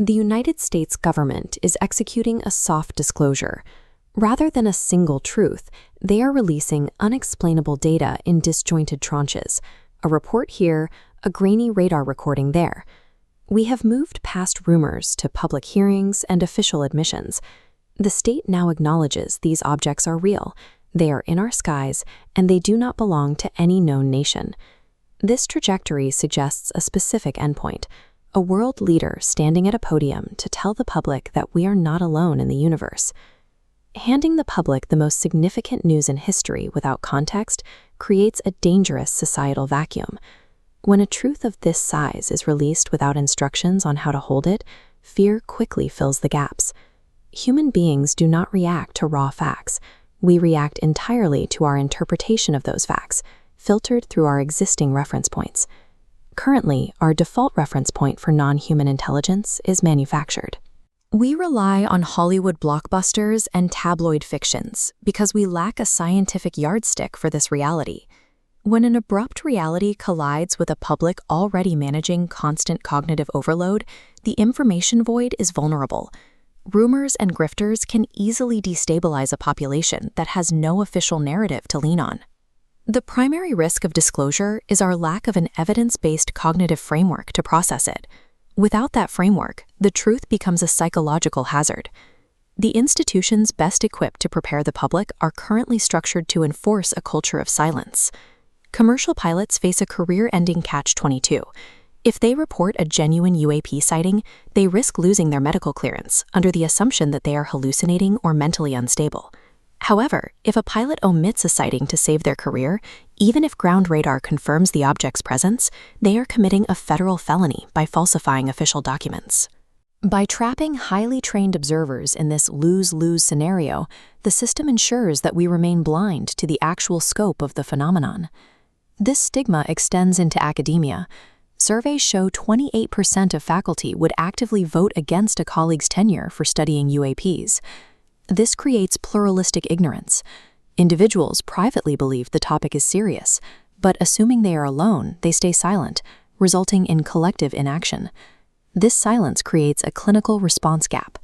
The United States government is executing a soft disclosure. Rather than a single truth, they are releasing unexplainable data in disjointed tranches, a report here, a grainy radar recording there. We have moved past rumors to public hearings and official admissions. The state now acknowledges these objects are real, they are in our skies, and they do not belong to any known nation. This trajectory suggests a specific endpoint, a world leader standing at a podium to tell the public that we are not alone in the universe. Handing the public the most significant news in history without context creates a dangerous societal vacuum. When a truth of this size is released without instructions on how to hold it, fear quickly fills the gaps. Human beings do not react to raw facts. We react entirely to our interpretation of those facts, filtered through our existing reference points. Currently, our default reference point for non-human intelligence is manufactured. We rely on Hollywood blockbusters and tabloid fictions because we lack a scientific yardstick for this reality. When an abrupt reality collides with a public already managing constant cognitive overload, the information void is vulnerable. Rumors and grifters can easily destabilize a population that has no official narrative to lean on. The primary risk of disclosure is our lack of an evidence-based cognitive framework to process it. Without that framework, the truth becomes a psychological hazard. The institutions best equipped to prepare the public are currently structured to enforce a culture of silence. Commercial pilots face a career-ending catch-22. If they report a genuine UAP sighting, they risk losing their medical clearance under the assumption that they are hallucinating or mentally unstable. However, if a pilot omits a sighting to save their career, even if ground radar confirms the object's presence, they are committing a federal felony by falsifying official documents. By trapping highly trained observers in this lose-lose scenario, the system ensures that we remain blind to the actual scope of the phenomenon. This stigma extends into academia. Surveys show 28% of faculty would actively vote against a colleague's tenure for studying UAPs. This creates pluralistic ignorance. Individuals privately believe the topic is serious, but assuming they are alone, they stay silent, resulting in collective inaction. This silence creates a clinical response gap.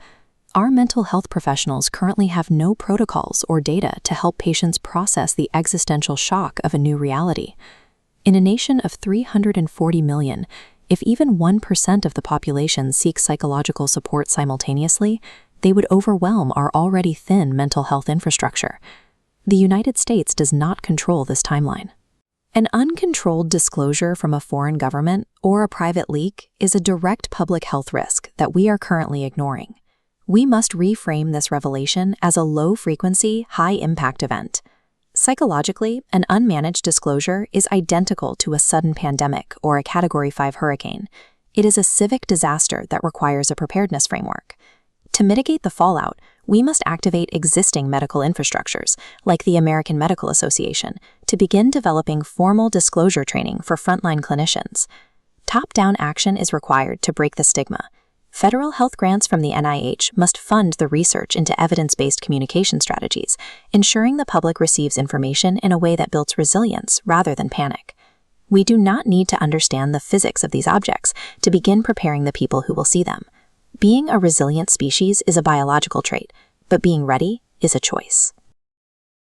Our mental health professionals currently have no protocols or data to help patients process the existential shock of a new reality. In a nation of 340 million, if even 1% of the population seeks psychological support simultaneously, they would overwhelm our already thin mental health infrastructure. The United States does not control this timeline. An uncontrolled disclosure from a foreign government or a private leak is a direct public health risk that we are currently ignoring. We must reframe this revelation as a low-frequency, high-impact event. Psychologically, an unmanaged disclosure is identical to a sudden pandemic or a Category 5 hurricane. It is a civic disaster that requires a preparedness framework. To mitigate the fallout, we must activate existing medical infrastructures, like the American Medical Association, to begin developing formal disclosure training for frontline clinicians. Top-down action is required to break the stigma. Federal health grants from the NIH must fund the research into evidence-based communication strategies, ensuring the public receives information in a way that builds resilience rather than panic. We do not need to understand the physics of these objects to begin preparing the people who will see them. Being a resilient species is a biological trait, but being ready is a choice.